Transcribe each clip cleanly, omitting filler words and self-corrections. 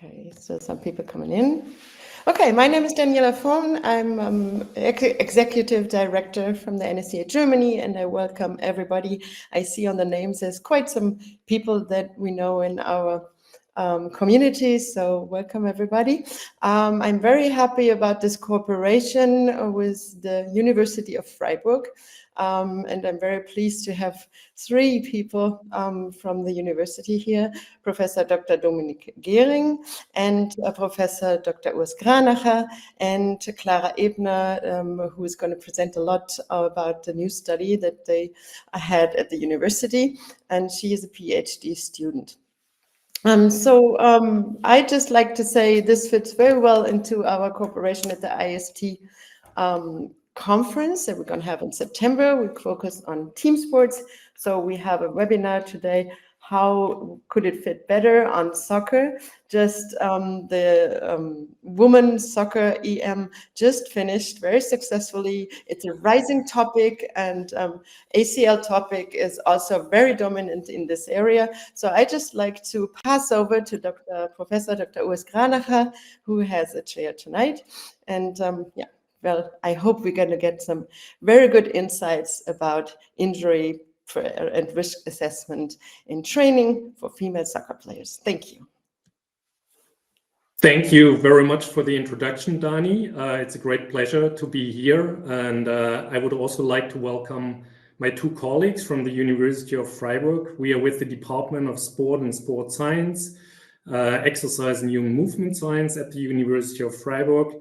Okay, so some people coming in. Okay, my name is Daniela Fohn. I'm Executive Director from the NSCA Germany, and I welcome everybody. I see on the names there's quite some people that we know in our community, so welcome everybody. I'm very happy about this cooperation with the University of Freiburg. And I'm very pleased to have three people from the university here, Professor Dr. Dominic Gehring and Professor Dr. Urs Granacher and Clara Ebner, who is going to present a lot about the new study that they had at the university, and she is a PhD student. I just like to say this fits very well into our cooperation at the ICST conference that we're going to have in September. We focus on team sports. So we have a webinar today. How could it fit better on soccer? Just the women's soccer EM just finished very successfully. It's a rising topic, and ACL topic is also very dominant in this area. So I just like to pass over to Professor Dr. Urs Granacher, who has a chair tonight. And yeah. Well, I hope we're going to get some very good insights about injury and risk assessment in training for female soccer players. Thank you. Thank you very much for the introduction, Dani. It's a great pleasure to be here. And I would also like to welcome my two colleagues from the University of Freiburg. We are with the Department of Sport and Sport Science, Exercise and Human Movement Science at the University of Freiburg.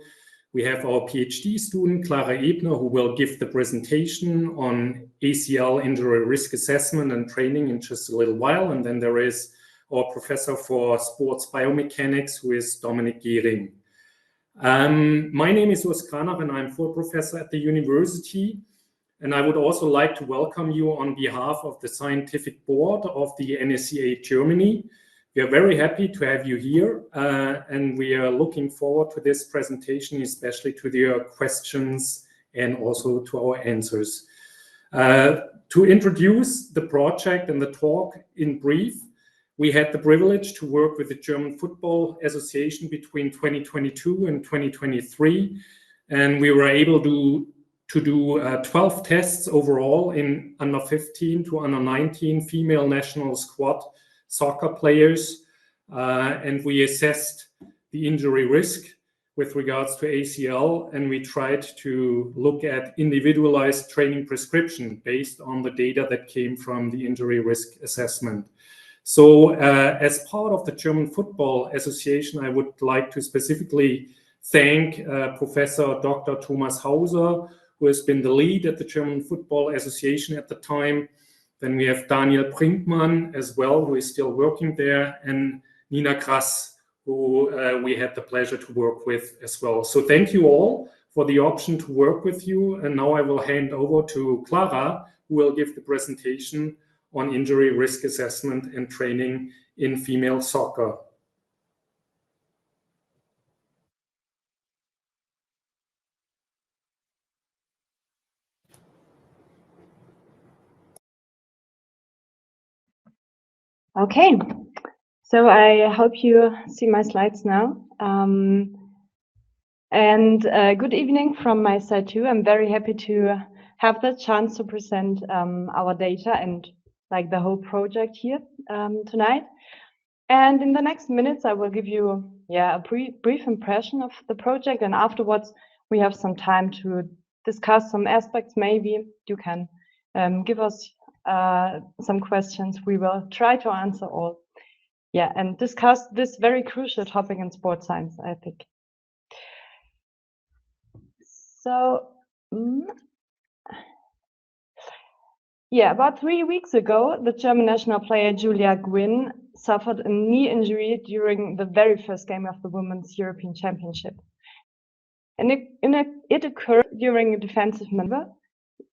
We have our PhD student, Clara Ebner, who will give the presentation on ACL injury risk assessment and training in just a little while. And then there is our professor for sports biomechanics, who is Dominic Gehring. My name is Urs Granacher, and I'm full professor at the university. And I would also like to welcome you on behalf of the scientific board of the NSCA Germany. We are very happy to have you here, and we are looking forward to this presentation, especially to your questions and also to our answers. To introduce the project and the talk in brief, we had the privilege to work with the German Football Association between 2022 and 2023, and we were able to do 12 tests overall in under 15 to under 19 female national squad soccer players, and we assessed the injury risk with regards to ACL, and we tried to look at individualized training prescription based on the data that came from the injury risk assessment. So as part of the German Football Association, I would like to specifically thank Professor Dr. Thomas Hauser, who has been the lead at the German Football Association at the time. Then we have Daniel Brinkmann as well, who is still working there, and Nina Grass, who we had the pleasure to work with as well. So thank you all for the option to work with you. And now I will hand over to Clara, who will give the presentation on injury risk assessment and training in female soccer. Okay, so I hope you see my slides now. Good evening from my side too. I'm very happy to have the chance to present our data and like the whole project here tonight. And in the next minutes, I will give you a brief impression of the project, and afterwards we have some time to discuss some aspects. Maybe you can give us some questions. We will try to answer all. Yeah, and discuss this very crucial topic in sports science, I think. So, yeah, about 3 weeks ago, the German national player Julia Gwynn suffered a knee injury during the very first game of the Women's European Championship. And it occurred during a defensive maneuver,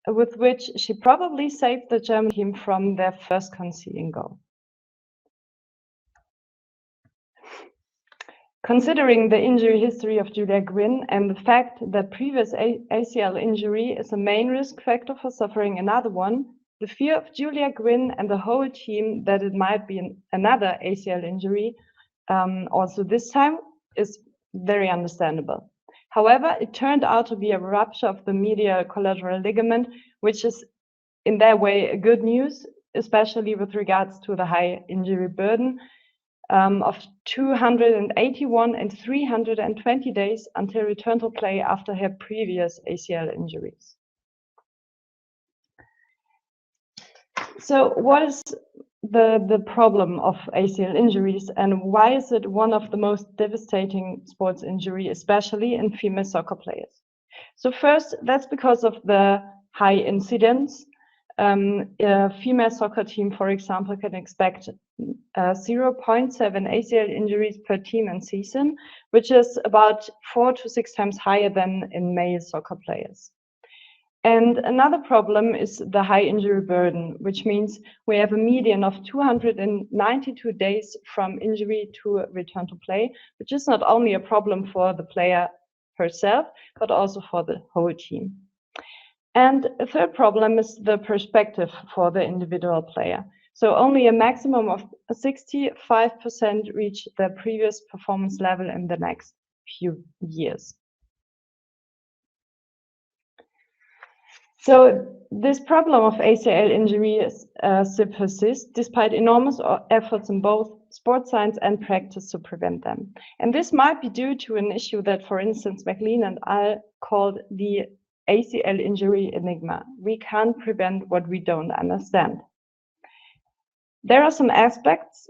with which she probably saved the German team from their first conceding goal. Considering the injury history of Julia Gwynn and the fact that previous ACL injury is a main risk factor for suffering another one, the fear of Julia Gwynn and the whole team that it might be another ACL injury also this time is very understandable. However, it turned out to be a rupture of the medial collateral ligament, which is in that way good news, especially with regards to the high injury burden of 281 and 320 days until return to play after her previous ACL injuries. So what is the problem of ACL injuries, and why is it one of the most devastating sports injury, especially in female soccer players? So first, that's because of the high incidence. A female soccer team, for example, can expect 0.7 ACL injuries per team and season, which is about 4 to 6 times higher than in male soccer players. And another problem is the high injury burden, which means we have a median of 292 days from injury to return to play, which is not only a problem for the player herself, but also for the whole team. And a third problem is the perspective for the individual player. So only a maximum of 65% reach their previous performance level in the next few years. So this problem of ACL injuries still persists despite enormous efforts in both sports science and practice to prevent them. And this might be due to an issue that, for instance, McLean and I called the ACL injury enigma. We can't prevent what we don't understand. There are some aspects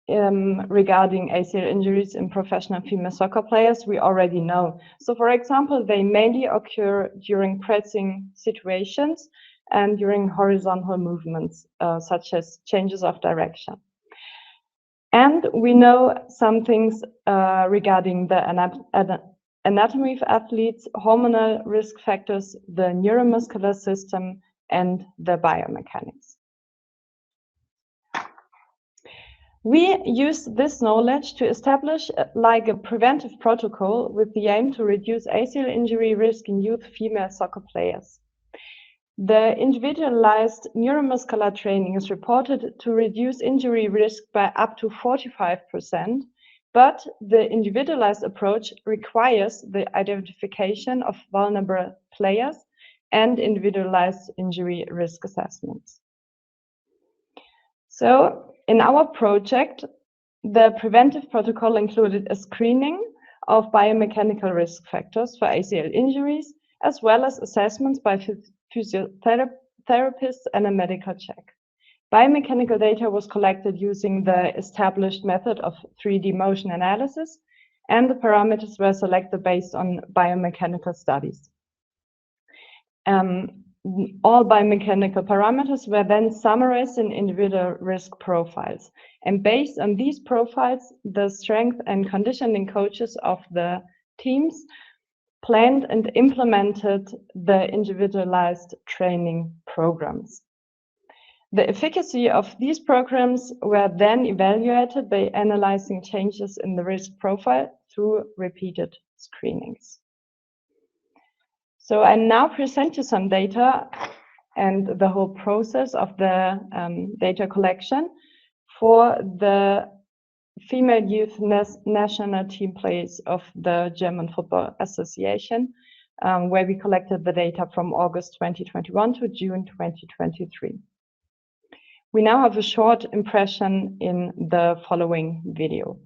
regarding ACL injuries in professional female soccer players we already know. So for example, they mainly occur during pressing situations and during horizontal movements, such as changes of direction. And we know some things regarding the anatomy of athletes, hormonal risk factors, the neuromuscular system, and the biomechanics. We use this knowledge to establish like a preventive protocol with the aim to reduce ACL injury risk in youth female soccer players. The individualized neuromuscular training is reported to reduce injury risk by up to 45%, but the individualized approach requires the identification of vulnerable players and individualized injury risk assessments. So in our project, the preventive protocol included a screening of biomechanical risk factors for ACL injuries, as well as assessments by physiotherapists and a medical check. Biomechanical data was collected using the established method of 3D motion analysis, and the parameters were selected based on biomechanical studies. All biomechanical parameters were then summarized in individual risk profiles. And based on these profiles, the strength and conditioning coaches of the teams planned and implemented the individualized training programs. The efficacy of these programs were then evaluated by analyzing changes in the risk profile through repeated screenings. So I now present you some data and the whole process of the data collection for the female youth national team players of the German Football Association, where we collected the data from August 2021 to June 2023. We now have a short impression in the following video.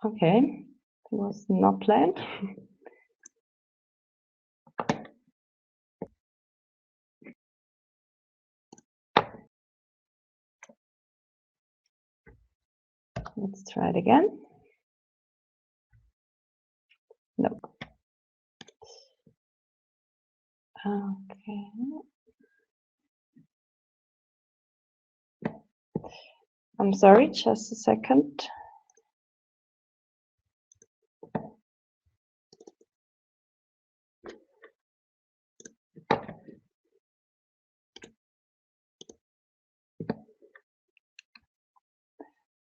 Okay, it was not planned. Let's try it again. No. Okay. I'm sorry, just a second.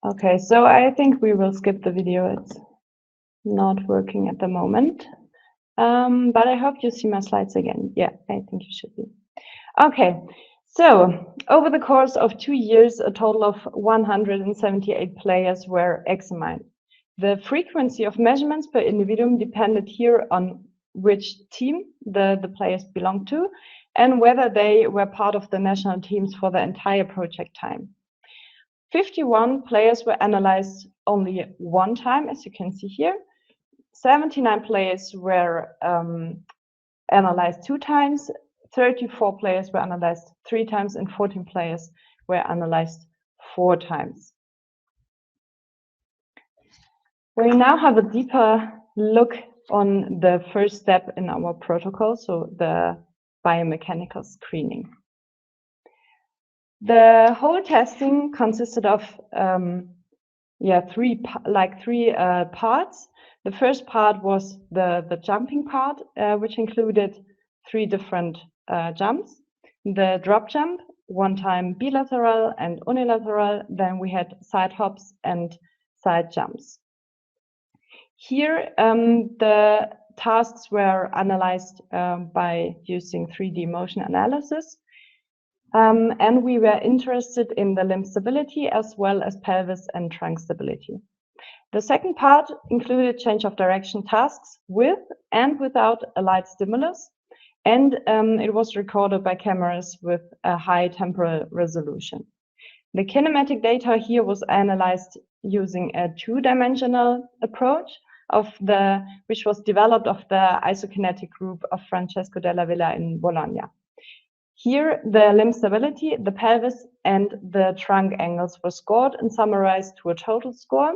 Okay, so I think we will skip the video. It's not working at the moment. But I hope you see my slides again. Yeah, I think you should be. Okay, so over the course of 2 years, a total of 178 players were examined. The frequency of measurements per individuum depended here on which team the players belonged to and whether they were part of the national teams for the entire project time. 51 players were analyzed only one time, as you can see here. 79 players were analyzed 2 times, 34 players were analyzed 3 times, and 14 players were analyzed 4 times. We now have a deeper look on the first step in our protocol, so the biomechanical screening. The whole testing consisted of three parts. The first part was the jumping part, which included 3 different jumps. The drop jump, 1 time bilateral and unilateral. Then we had side hops and side jumps. Here, the tasks were analyzed by using 3D motion analysis. And we were interested in the limb stability as well as pelvis and trunk stability. The second part included change of direction tasks with and without a light stimulus, and it was recorded by cameras with a high temporal resolution. The kinematic data here was analyzed using a 2-dimensional approach which was developed of the isokinetic group of Francesco Della Villa in Bologna. Here, the limb stability, the pelvis, and the trunk angles were scored and summarized to a total score.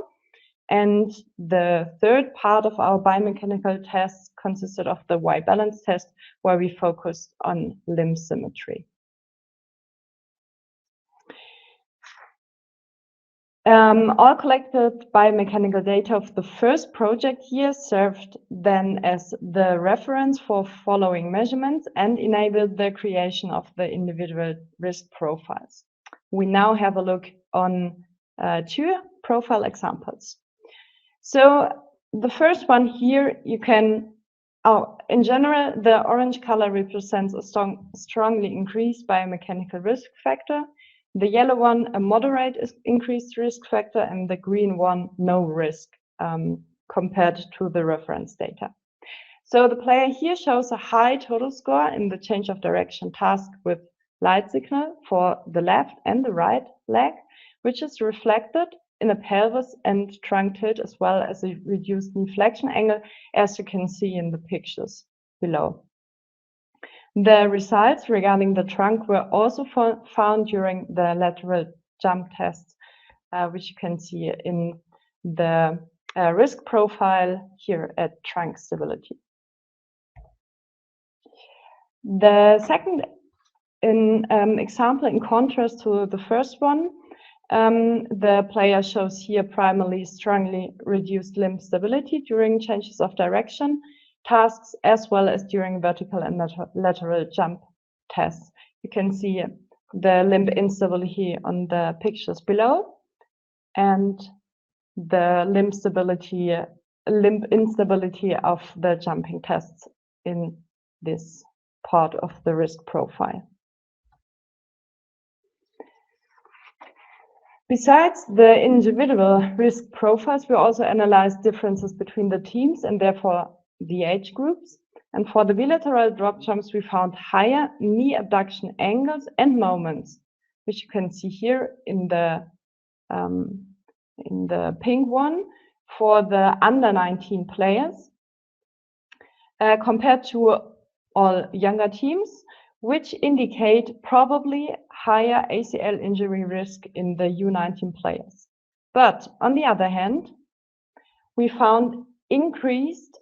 And the third part of our biomechanical tests consisted of the Y balance test, where we focused on limb symmetry. All collected biomechanical data of the first project year served then as the reference for following measurements and enabled the creation of the individual risk profiles. We now have a look on 2 profile examples. So the first one here, you can, in general, the orange color represents a strongly increased biomechanical risk factor. The yellow one, a moderate increased risk factor, and the green one, no risk compared to the reference data. So the player here shows a high total score in the change of direction task with light signal for the left and the right leg, which is reflected in a pelvis and trunk tilt as well as a reduced knee flexion angle, as you can see in the pictures below. The results regarding the trunk were also found during the lateral jump tests, which you can see in the risk profile here at trunk stability. The second example, in contrast to the first one, the player shows here primarily strongly reduced limb stability during changes of direction tasks as well as during vertical and lateral jump tests. You can see the limb instability on the pictures below and the limb instability of the jumping tests in this part of the risk profile. Besides the individual risk profiles, we also analyzed differences between the teams and therefore the age groups. And for the bilateral drop jumps, we found higher knee abduction angles and moments, which you can see here in the pink one for the under 19 players, compared to all younger teams, which indicate probably higher ACL injury risk in the U19 players. But on the other hand, we found increased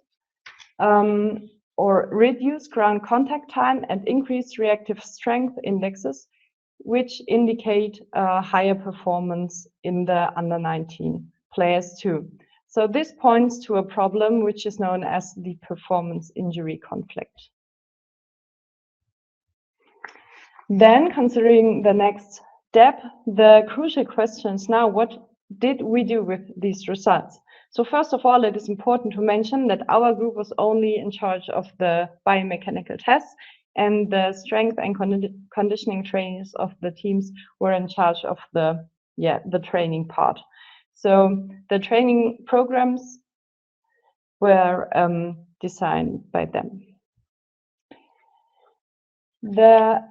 or reduced ground contact time and increased reactive strength indexes, which indicate higher performance in the under 19 players too. So this points to a problem which is known as the performance injury conflict. Then, considering the next step, the crucial question is now, what did we do with these results? So first of all, it is important to mention that our group was only in charge of the biomechanical tests, and the strength and conditioning trainers of the teams were in charge of the training part. So the training programs were designed by them. The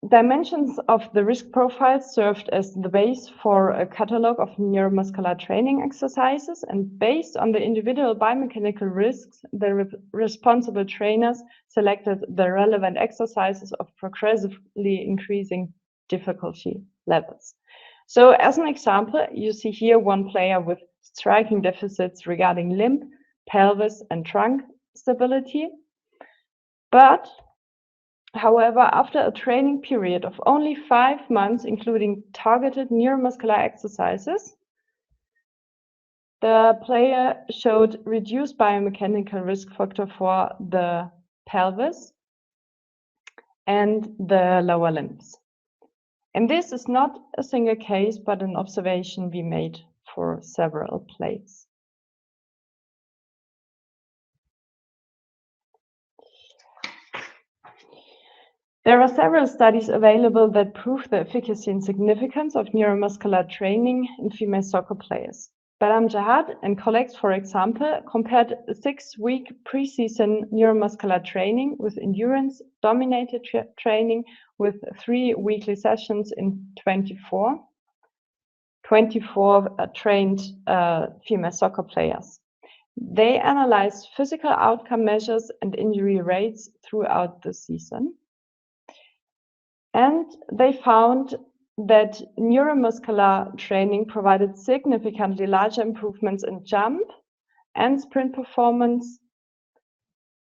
dimensions of the risk profile served as the base for a catalog of neuromuscular training exercises, and based on the individual biomechanical risks, the responsible trainers selected the relevant exercises of progressively increasing difficulty levels. So as an example, you see here one player with striking deficits regarding limb, pelvis, and trunk stability. But however, after a training period of only 5 months, including targeted neuromuscular exercises, the player showed reduced biomechanical risk factor for the pelvis and the lower limbs. And this is not a single case, but an observation we made for several players. There are several studies available that prove the efficacy and significance of neuromuscular training in female soccer players. Balam Jahad and colleagues, for example, compared a 6-week preseason neuromuscular training with endurance-dominated training with 3 weekly sessions in 24 trained female soccer players. They analyzed physical outcome measures and injury rates throughout the season. And they found that neuromuscular training provided significantly larger improvements in jump and sprint performance,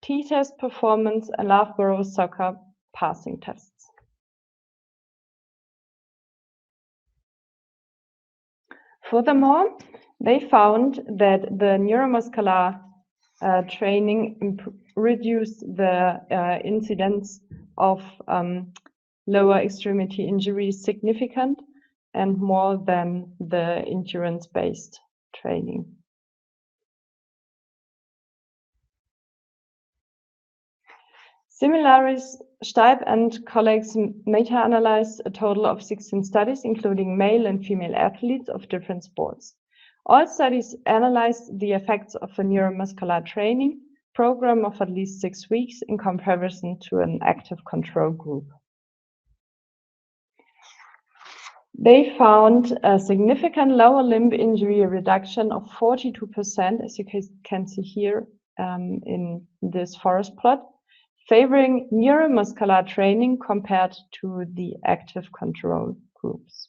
T-test performance, and Loughborough soccer passing tests. Furthermore, they found that the neuromuscular training reduced the incidence of lower extremity injuries significant and more than the endurance-based training. Similarly, Steib and colleagues meta-analyzed a total of 16 studies, including male and female athletes of different sports. All studies analyzed the effects of a neuromuscular training program of at least 6 weeks in comparison to an active control group. They found a significant lower limb injury reduction of 42%, as you can see here in this forest plot, favoring neuromuscular training compared to the active control groups.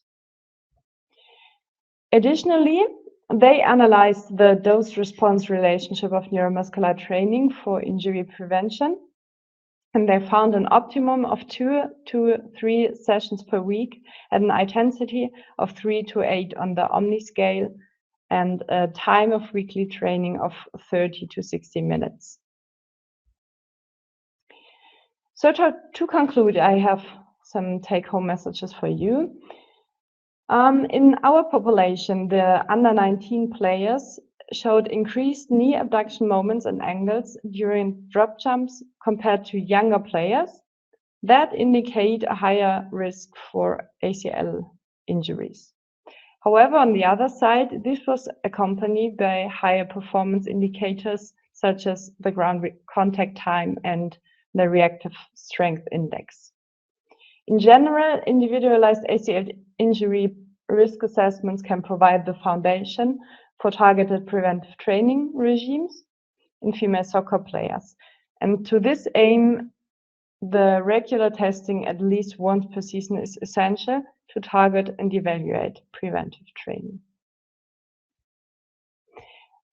Additionally, they analyzed the dose-response relationship of neuromuscular training for injury prevention, and they found an optimum of 2 to 3 sessions per week at an intensity of 3 to 8 on the Omni scale and a time of weekly training of 30 to 60 minutes. So to conclude, I have some take-home messages for you. In our population, the under 19 players showed increased knee abduction moments and angles during drop jumps compared to younger players that indicate a higher risk for ACL injuries. However, on the other side, this was accompanied by higher performance indicators such as the ground contact time and the reactive strength index. In general, individualized ACL injury risk assessments can provide the foundation for targeted preventive training regimes in female soccer players. And to this aim, the regular testing at least once per season is essential to target and evaluate preventive training.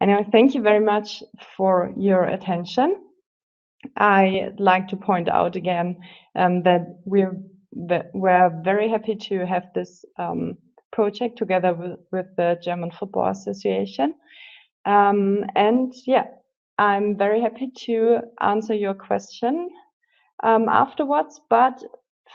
Anyway, thank you very much for your attention. I'd like to point out again that we're very happy to have this project together with the German Football Association. And yeah, I'm very happy to answer your question afterwards. But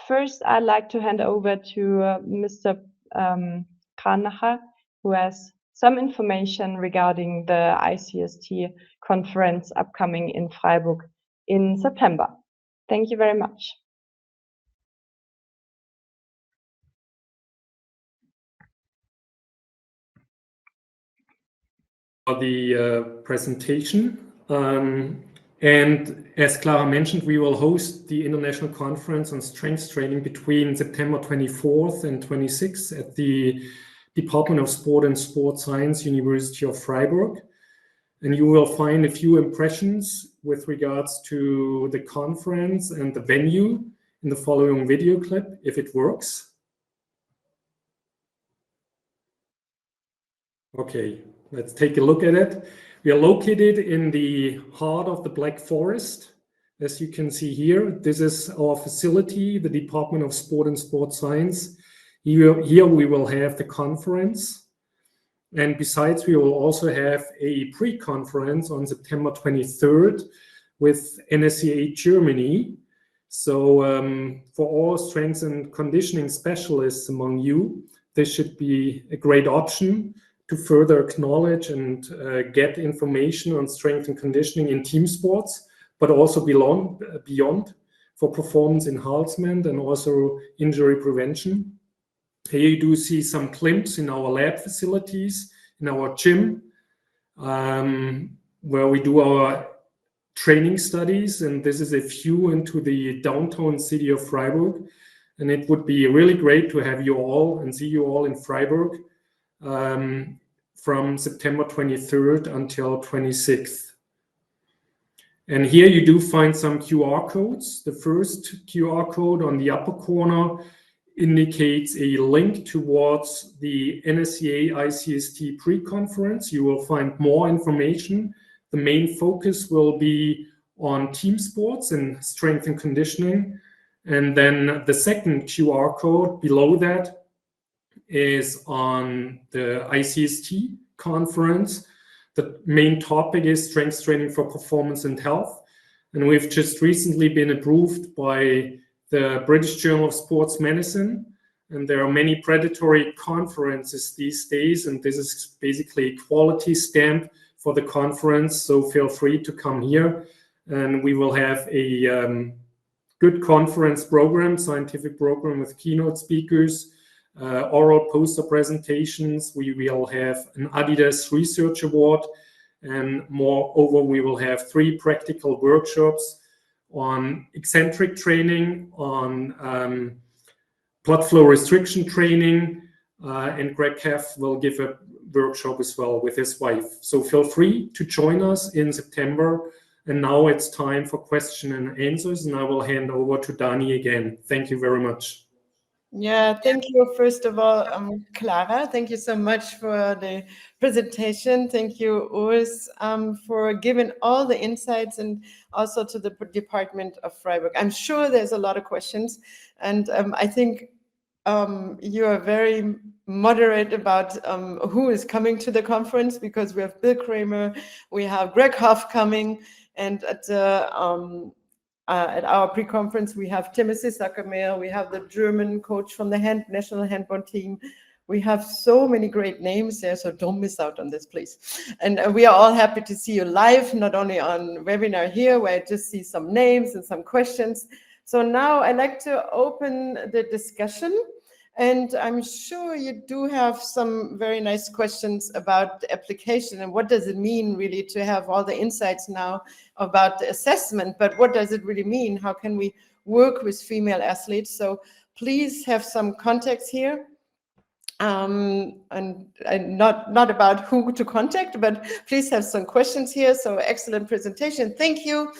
first, I'd like to hand over to Mr. Granacher, who has some information regarding the ICST conference upcoming in Freiburg in September. Thank you very much. The presentation. And as Clara mentioned, we will host the International Conference on Strength Training between September 24th and 26th at the Department of Sport and Sports Science, University of Freiburg. And you will find a few impressions with regards to the conference and the venue in the following video clip, if it works. Okay, let's take a look at it. We are located in the heart of the Black Forest. As you can see here, this is our facility, the Department of Sport and Sports Science. Here we will have the conference. And besides, we will also have a pre-conference on September 23rd with NSCA Germany. So for all strength and conditioning specialists among you, this should be a great option to further acknowledge and get information on strength and conditioning in team sports, but also beyond for performance enhancement and also injury prevention. Here you do see some glimpses in our lab facilities, in our gym, where we do our training studies. And this is a view into the downtown city of Freiburg. And it would be really great to have you all and see you all in Freiburg from September 23rd until 26th. And here you do find some QR codes. The first QR code on the upper corner indicates a link towards the NSCA ICST pre-conference. You will find more information. The main focus will be on team sports and strength and conditioning. And then the second QR code below that is on the ICST conference. The main topic is strength training for performance and health. And we've just recently been approved by the British Journal of Sports Medicine. And there are many predatory conferences these days. And this is basically a quality stamp for the conference. So feel free to come here. And we will have a good conference program, scientific program with keynote speakers, oral poster presentations. We will have an Adidas Research Award, and moreover, we will have 3 practical workshops on eccentric training, on blood flow restriction training, and Greg Keff will give a workshop as well with his wife. So feel free to join us in September. And now it's time for question and answers, and I will hand over to Dani again. Thank you very much. Yeah, thank you. First of all, Clara, thank you so much for the presentation. Thank you, Urs, for giving all the insights, and also to the Department of Freiburg. I'm sure there's a lot of questions, and I think you are very moderate about who is coming to the conference, because we have Bill Kramer, we have Greg Hoff coming, and at our pre-conference, we have Timothy Zuckermeyer, we have the German coach from the national handball team. We have so many great names there, so don't miss out on this, please. And we are all happy to see you live, not only on webinar here, where I just see some names and some questions. So now I'd like to open the discussion. And I'm sure you do have some very nice questions about the application and what does it mean really to have all the insights now about the assessment, but what does it really mean? How can we work with female athletes? So please have some context here. And not about who to contact, but please have some questions here. So excellent presentation. Thank you.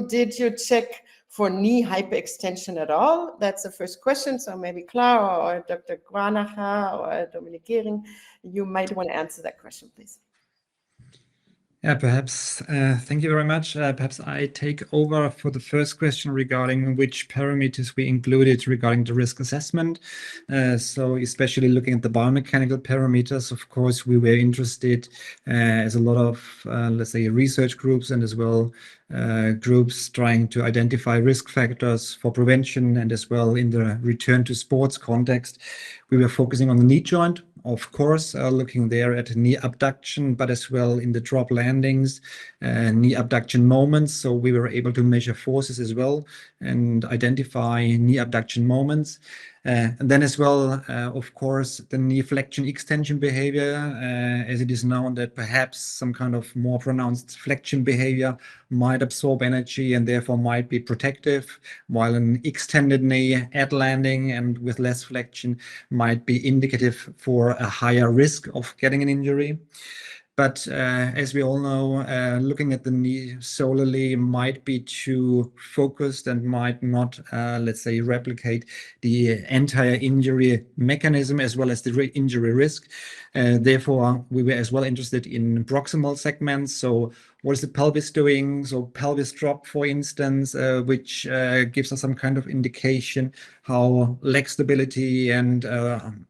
Did you check for knee hyperextension at all? That's the first question. So maybe Clara or Dr. Granacher or Dominic Gehring, you might want to answer that question, please. Yeah, perhaps. Thank you very much. Perhaps I take over for the first question regarding which parameters we included regarding the risk assessment. So especially looking at the biomechanical parameters, of course, we were interested, as a lot of, let's say, research groups and as well groups trying to identify risk factors for prevention, and as well in the return to sports context, we were focusing on the knee joint. of course, looking there at knee abduction, but as well in the drop landings, knee abduction moments. So we were able to measure forces as well and identify knee abduction moments. And then as well, of course, the knee flexion extension behavior, as it is known that perhaps some kind of more pronounced flexion behavior might absorb energy and therefore might be protective, while an extended knee at landing and with less flexion might be indicative for a higher risk of getting an injury. But as we all know, looking at the knee solely might be too focused and might not, let's say, replicate the entire injury mechanism as well as the injury risk. Therefore, we were as well interested in proximal segments. So what is the pelvis doing? So pelvis drop, for instance, which gives us some kind of indication how leg stability and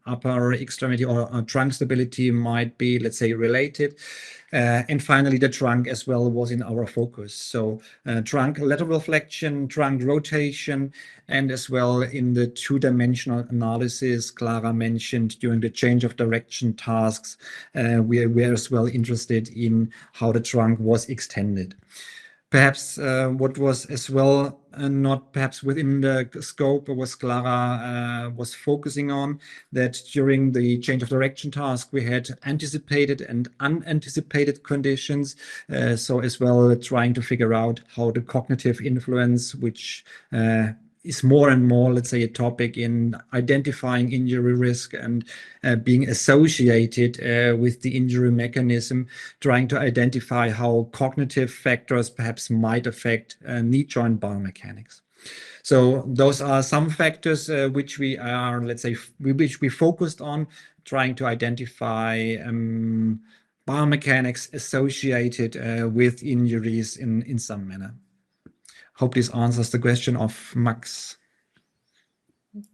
upper extremity or trunk stability might be, let's say, related. And finally, the trunk as well was in our focus. So trunk lateral flexion, trunk rotation, and as well in the two-dimensional analysis Clara mentioned during the change of direction tasks, we were as well interested in how the trunk was extended. Perhaps what was as well not perhaps within the scope was Clara was focusing on, that during the change of direction task we had anticipated and unanticipated conditions. So as well trying to figure out how the cognitive influence, which is more and more, let's say, a topic in identifying injury risk and being associated with the injury mechanism, trying to identify how cognitive factors perhaps might affect knee joint biomechanics. So those are some factors which we are, let's say, which we focused on, trying to identify biomechanics associated with injuries in some manner. Hope this answers the question of Max.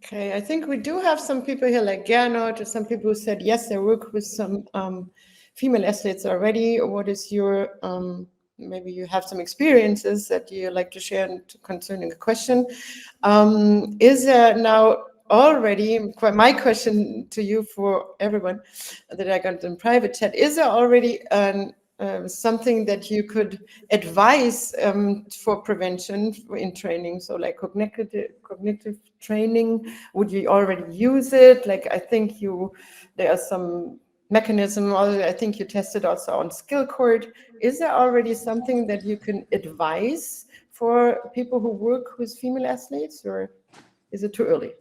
Okay, I think we do have some people here like Gernot, or some people who said, yes, they work with some female athletes already. What is your, maybe you have some experiences that you like to share concerning the question. Is there now already, my question to you for everyone that I got in private chat, is there already something that you could advise for prevention in training? So like cognitive training, would you already use it? Like, I think there are some mechanism, I think you tested also on skill court. Is there already something that you can advise for people who work with female athletes, or is it too early?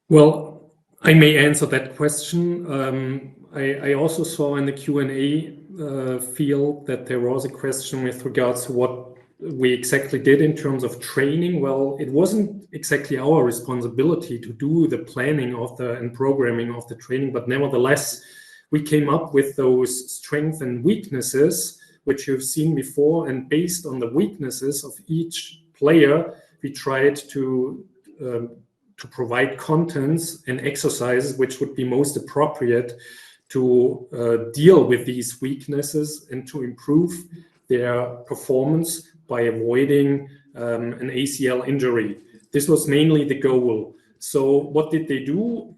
Well, I may answer that question. I also saw in the Q&A field that there was a question with regards to what we exactly did in terms of training. Well, it wasn't exactly our responsibility to do the planning of and programming of the training, but nevertheless, we came up with those strengths and weaknesses, which you've seen before, and based on the weaknesses of each player, we tried to provide contents and exercises which would be most appropriate to deal with these weaknesses and to improve their performance by avoiding an ACL injury. This was mainly the goal. So what did they do?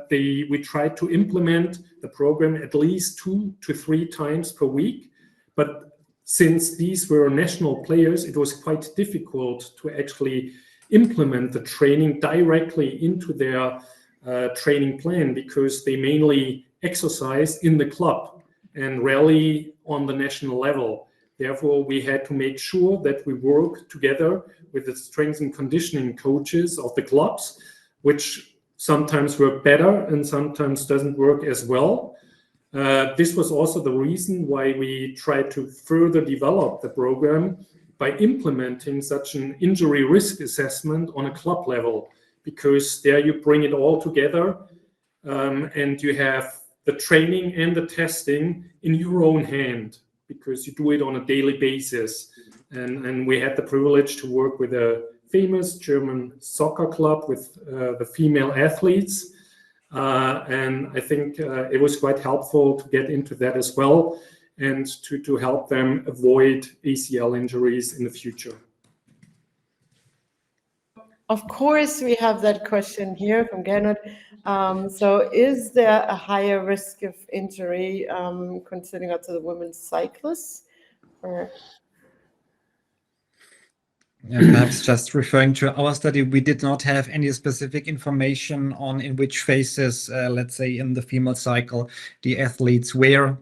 We tried to implement the program at least 2 to 3 times per week. But since these were national players, it was quite difficult to actually implement the training directly into their training plan, because they mainly exercised in the club and rarely on the national level. Therefore, we had to make sure that we work together with the strength and conditioning coaches of the clubs, which sometimes work better and sometimes doesn't work as well. This was also the reason why we tried to further develop the program by implementing such an injury risk assessment on a club level, because there you bring it all together and you have the training and the testing in your own hand, because you do it on a daily basis. And we had the privilege to work with a famous German soccer club with the female athletes. And I think it was quite helpful to get into that as well, and to help them avoid ACL injuries in the future. of course, we have that question here from Gernot. So is there a higher risk of injury considering also the women's cyclists? Or... Yeah, perhaps just referring to our study, we did not have any specific information on in which phases, let's say in the female cycle, the athletes were.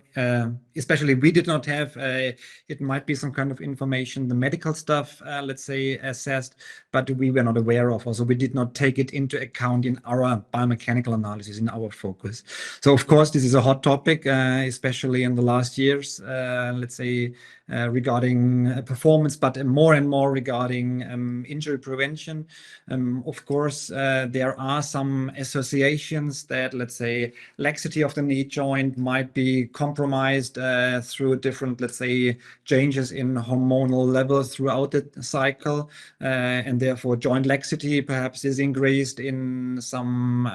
Especially, we did not have, it might be some kind of information, the medical stuff, let's say, assessed, but we were not aware of. Also, we did not take it into account in our biomechanical analysis, in our focus. So, of course, this is a hot topic, especially in the last years, let's say, regarding performance, but more and more regarding injury prevention. Of course, there are some associations that, let's say, laxity of the knee joint might be compromised through different, let's say, changes in hormonal levels throughout the cycle, and therefore joint laxity perhaps is increased in some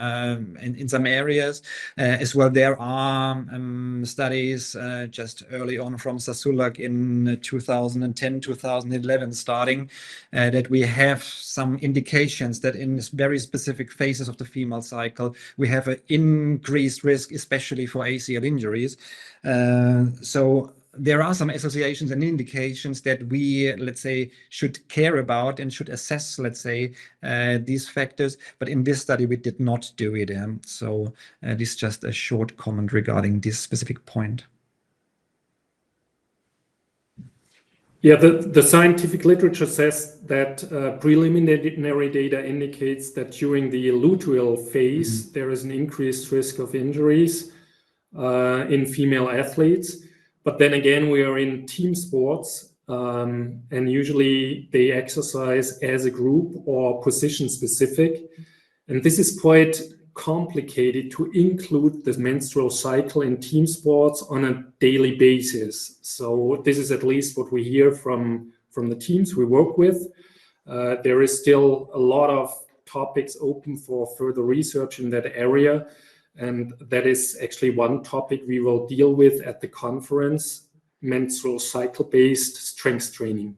areas. As well, there are studies just early on from Sasulak in 2010, 2011 starting, that we have some indications that in very specific phases of the female cycle, we have an increased risk, especially for ACL injuries. So there are some associations and indications that we, let's say, should care about and should assess, let's say, these factors. But in this study, we did not do it. So this is just a short comment regarding this specific point. Yeah, the scientific literature says that preliminary data indicates that during the luteal phase, there is an increased risk of injuries in female athletes. But then again, we are in team sports, and usually they exercise as a group or position specific. And this is quite complicated to include the menstrual cycle in team sports on a daily basis. So this is at least what we hear from the teams we work with. There is still a lot of topics open for further research in that area. And that is actually one topic we will deal with at the conference, menstrual cycle-based strength training.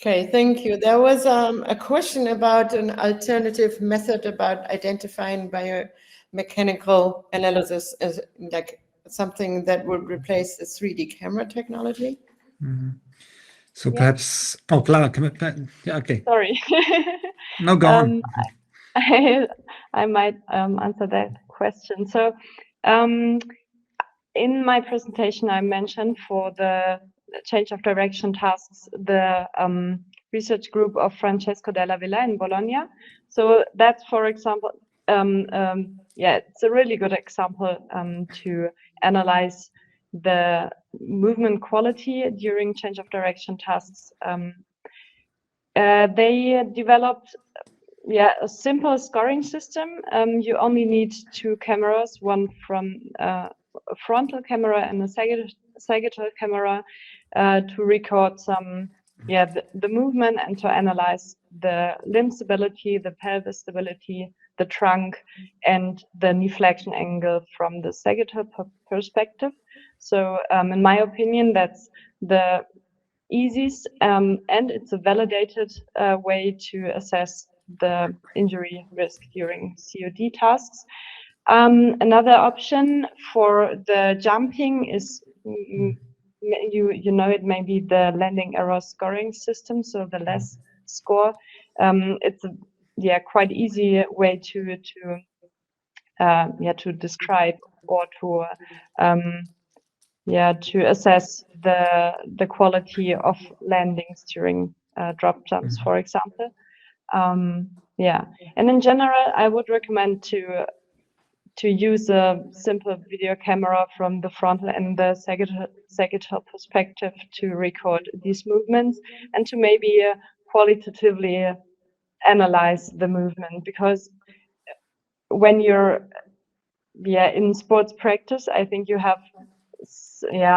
Okay, thank you. There was a question about an alternative method about identifying biomechanical analysis as like something that would replace the 3D camera technology. Mm-hmm. So perhaps, oh, Clara, yeah, okay. Sorry. No, go on. I might answer that question. So in my presentation, I mentioned for the change of direction tasks, the research group of Francesco Della Villa in Bologna. So that's, for example, yeah, it's a really good example to analyze the movement quality during change of direction tasks. They developed a simple scoring system. You only need two cameras, one from a frontal camera and a sagittal camera, to record some the movement and to analyze the limb stability, the pelvis stability, the trunk, and the knee flexion angle from the sagittal perspective. So in my opinion, that's the easiest and it's a validated way to assess the injury risk during COD tasks. Another option for the jumping is, you know, it may be the landing error scoring system, so the less score. It's a quite easy way to describe or to assess the quality of landings during drop jumps, for example. And in general, I would recommend to use a simple video camera from the frontal and the sagittal perspective to record these movements and to maybe qualitatively analyze the movement, because when you're in sports practice, I think you have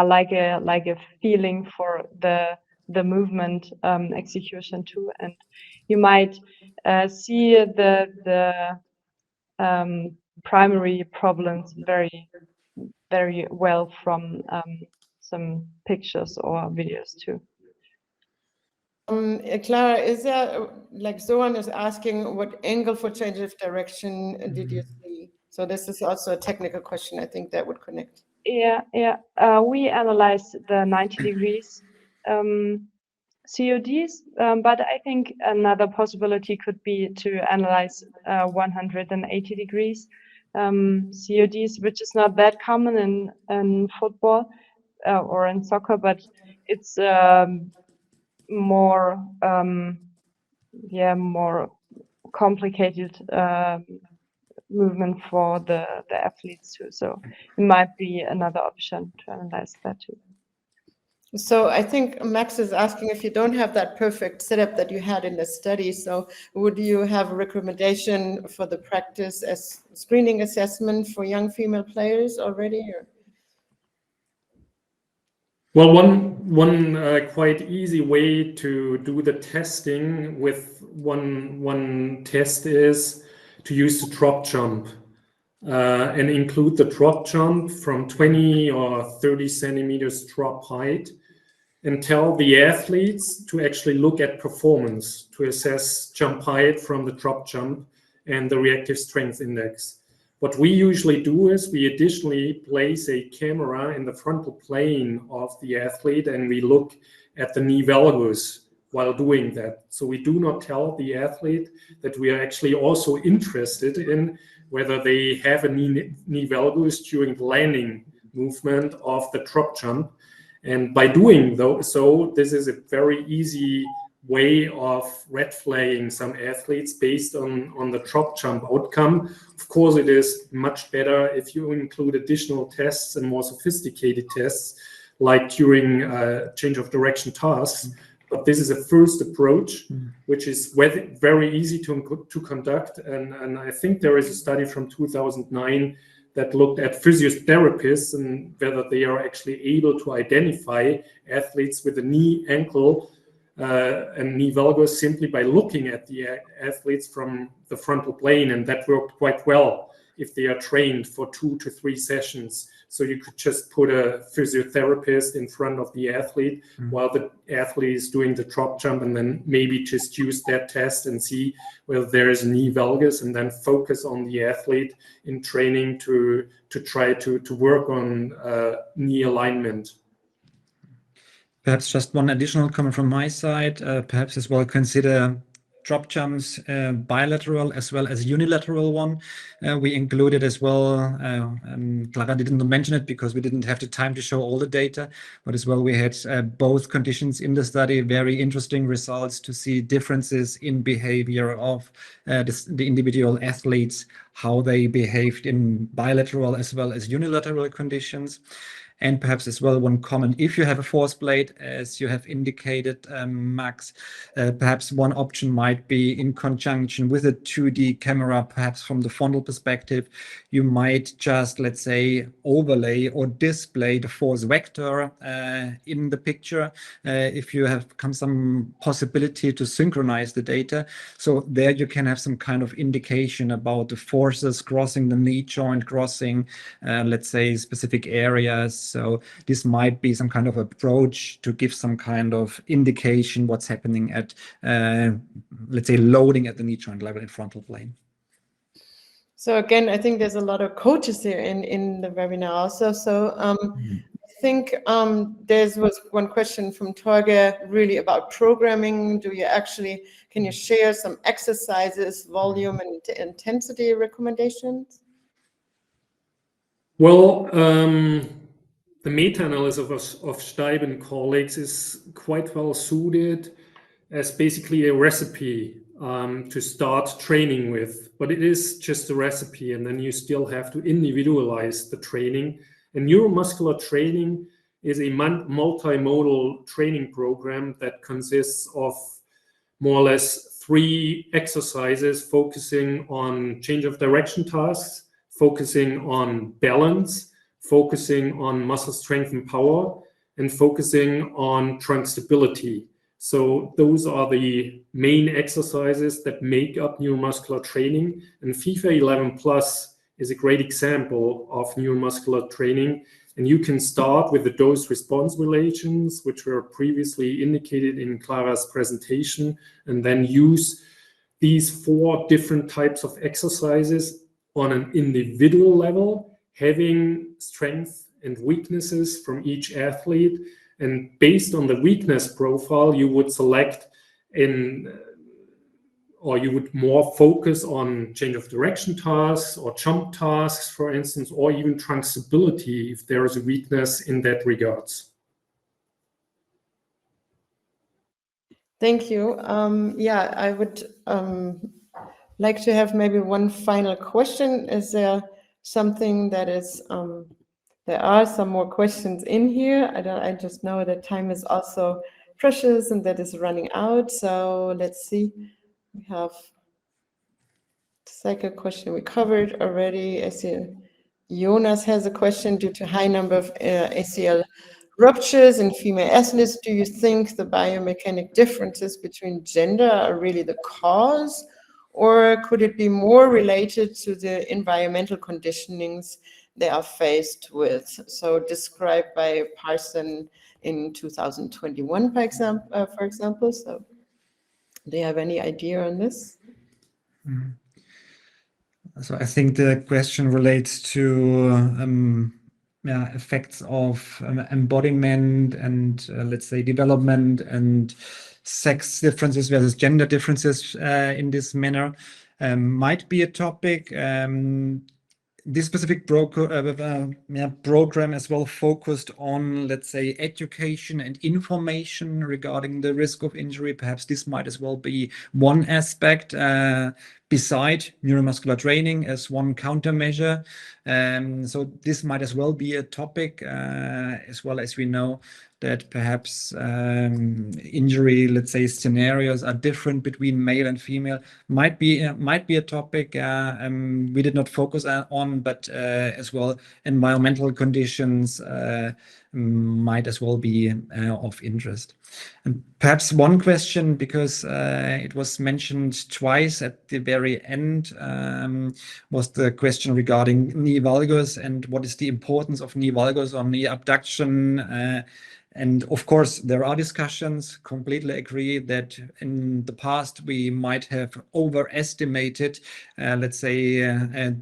like a feeling for the movement execution too, and you might see the primary problems very, very well from some pictures or videos too. Clara, is there, like Zoran is asking, what angle for change of direction did you see? So this is also a technical question. I think that would connect. Yeah. We analyzed the 90 degrees CODs, but I think another possibility could be to analyze 180 degrees CODs, which is not that common in football or in soccer, but it's more complicated movement for the athletes too. So it might be another option to analyze that too. So I think Max is asking if you don't have that perfect setup that you had in the study. So would you have a recommendation for the practice as screening assessment for young female players already? Or? Well, one quite easy way to do the testing with one test is to use the drop jump and include the drop jump from 20 or 30 centimeters drop height, and tell the athletes to actually look at performance to assess jump height from the drop jump and the reactive strength index. What we usually do is we additionally place a camera in the frontal plane of the athlete and we look at the knee valgus while doing that. So we do not tell the athlete that we are actually also interested in whether they have a knee valgus during the landing movement of the drop jump. And by doing so, this is a very easy way of red flagging some athletes based on the drop jump outcome. Of course, it is much better if you include additional tests and more sophisticated tests, like during change of direction tasks. But this is a first approach, which is very easy to conduct. And I think there is a study from 2009 that looked at physiotherapists and whether they are actually able to identify athletes with a knee, ankle, and knee valgus simply by looking at the athletes from the frontal plane, and that worked quite well if they are trained for 2 to 3 sessions. So you could just put a physiotherapist in front of the athlete while the athlete is doing the drop jump, and then maybe just use that test and see whether there is a knee valgus, and then focus on the athlete in training to try to work on knee alignment. Perhaps just one additional comment from my side, perhaps as well consider drop jumps, bilateral as well as unilateral one. We included as well, Clara didn't mention it because we didn't have the time to show all the data, but as well we had both conditions in the study, very interesting results to see differences in behavior of the individual athletes, how they behaved in bilateral as well as unilateral conditions. And perhaps as well one comment, if you have a force plate, as you have indicated, Max, perhaps one option might be in conjunction with a 2D camera, perhaps from the frontal perspective, you might just, let's say, overlay or display the force vector in the picture if you have some possibility to synchronize the data. So there you can have some kind of indication about the forces crossing the knee joint, crossing, let's say, specific areas. So this might be some kind of approach to give some kind of indication what's happening at, let's say, loading at the knee joint level in frontal plane. So again, I think there's a lot of coaches here in the webinar also. So I think there was one question from Torge really about programming. Can you share some exercises, volume and intensity recommendations? Well, the meta-analysis of Steib and colleagues is quite well suited as basically a recipe to start training with, but it is just a recipe, and then you still have to individualize the training. And neuromuscular training is a multimodal training program that consists of more or less 3 exercises focusing on change of direction tasks, focusing on balance, focusing on muscle strength and power, and focusing on trunk stability. So those are the main exercises that make up neuromuscular training. And FIFA 11 Plus is a great example of neuromuscular training. And you can start with the dose-response relations, which were previously indicated in Clara's presentation, and then use these 4 different types of exercises on an individual level, having strengths and weaknesses from each athlete. And based on the weakness profile, you would select or you would more focus on change of direction tasks or jump tasks, for instance, or even trunk stability if there is a weakness in that regards. Thank you. Yeah, I would like to have maybe one final question. Is there something that is, there are some more questions in here. I just know that time is also precious and that is running out. So let's see. We have the second question we covered already. I see Jonas has a question. Due to high number of ACL ruptures in female athletes, do you think the biomechanic differences between gender are really the cause, or could it be more related to the environmental conditionings they are faced with? So described by Parson in 2021, for example. So do you have any idea on this? So I think the question relates to effects of embodiment and let's say development and sex differences versus gender differences in this manner. Might be a topic. This specific program as well focused on, let's say, education and information regarding the risk of injury. Perhaps this might as well be one aspect beside neuromuscular training as one countermeasure. So this might as well be a topic, as well as we know that perhaps injury, let's say, scenarios are different between male and female. Might be a topic we did not focus on, but as well environmental conditions might as well be of interest. And perhaps one question, because it was mentioned twice at the very end, was the question regarding knee valgus and what is the importance of knee valgus or knee abduction. And of course, there are discussions, completely agree that in the past we might have overestimated, let's say,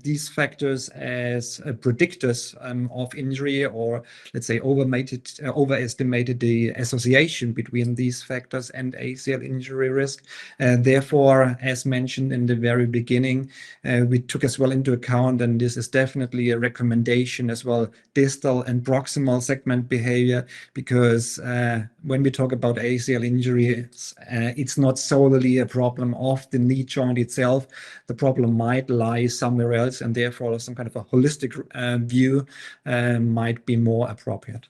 these factors as predictors of injury, or let's say overestimated the association between these factors and ACL injury risk. Therefore, as mentioned in the very beginning, we took as well into account, and this is definitely a recommendation as well, distal and proximal segment behavior, because when we talk about ACL injuries, it's not solely a problem of the knee joint itself. The problem might lie somewhere else, and therefore some kind of a holistic view might be more appropriate.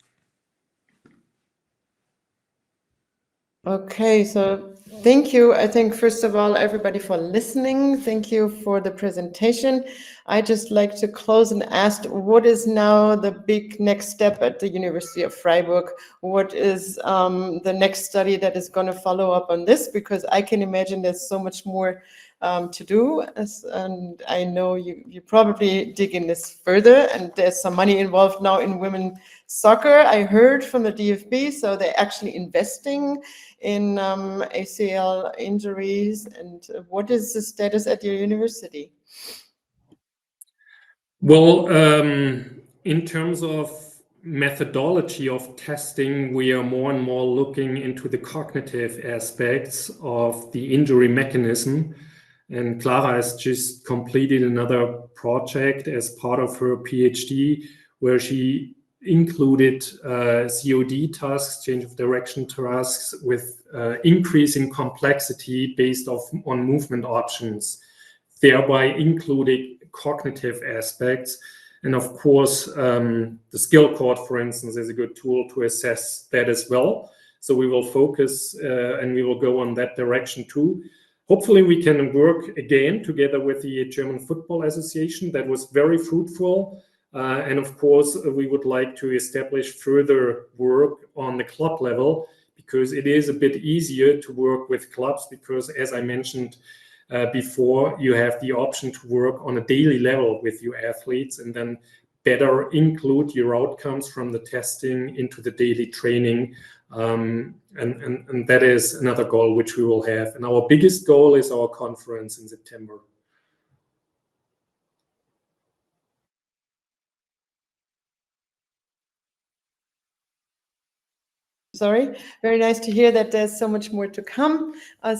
Okay, so thank you. I think, first of all, everybody for listening. Thank you for the presentation. I just like to close and ask, what is now the big next step at the University of Freiburg? What is the next study that is going to follow up on this? Because I can imagine there's so much more to do, and I know you probably dig in this further, and there's some money involved now in women soccer. I heard from the DFB, so they're actually investing in ACL injuries. And what is the status at your university? Well, in terms of methodology of testing, we are more and more looking into the cognitive aspects of the injury mechanism. And Clara has just completed another project as part of her PhD, where she included COD tasks, change of direction tasks, with increasing complexity based on movement options, thereby including cognitive aspects. And of course, the skill cord, for instance, is a good tool to assess that as well. So we will focus and we will go on that direction too. Hopefully we can work again together with the German Football Association. That was very fruitful. And of course, we would like to establish further work on the club level, because it is a bit easier to work with clubs, because as I mentioned before, you have the option to work on a daily level with your athletes, and then better include your outcomes from the testing into the daily training. And that is another goal which we will have. And our biggest goal is our conference in September. Sorry, very nice to hear that there's so much more to come.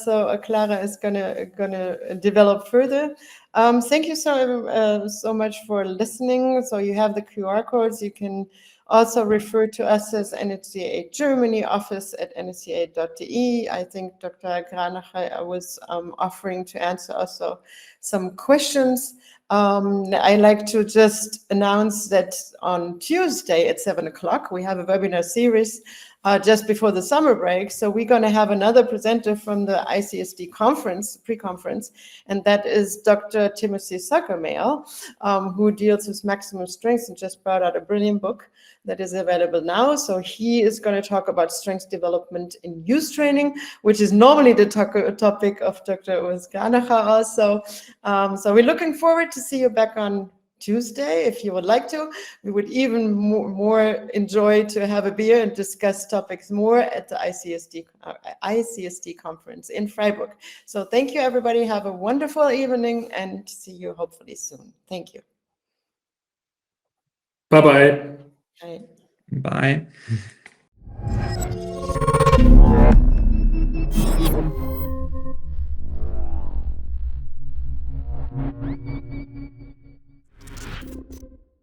So Clara is gonna develop further. Thank you so much for listening. So you have the QR codes. You can also refer to us as NSCA Germany office at nsca.de. I think Dr. Granacher was offering to answer also some questions. I like to just announce that on Tuesday at 7 o'clock, we have a webinar series just before the summer break. So we're going to have another presenter from the ICST conference, pre-conference, and that is Dr. Timothy Zuckermail, who deals with maximum strength and just brought out a brilliant book that is available now. So he is going to talk about strength development in use training, which is normally the topic of Dr. Urs Granacher also. So we're looking forward to see you back on Tuesday, if you would like to. We would even more enjoy to have a beer and discuss topics more at the ICST conference in Freiburg. So thank you, everybody. Have a wonderful evening and see you hopefully soon. Thank you. Bye-bye. Bye. Bye.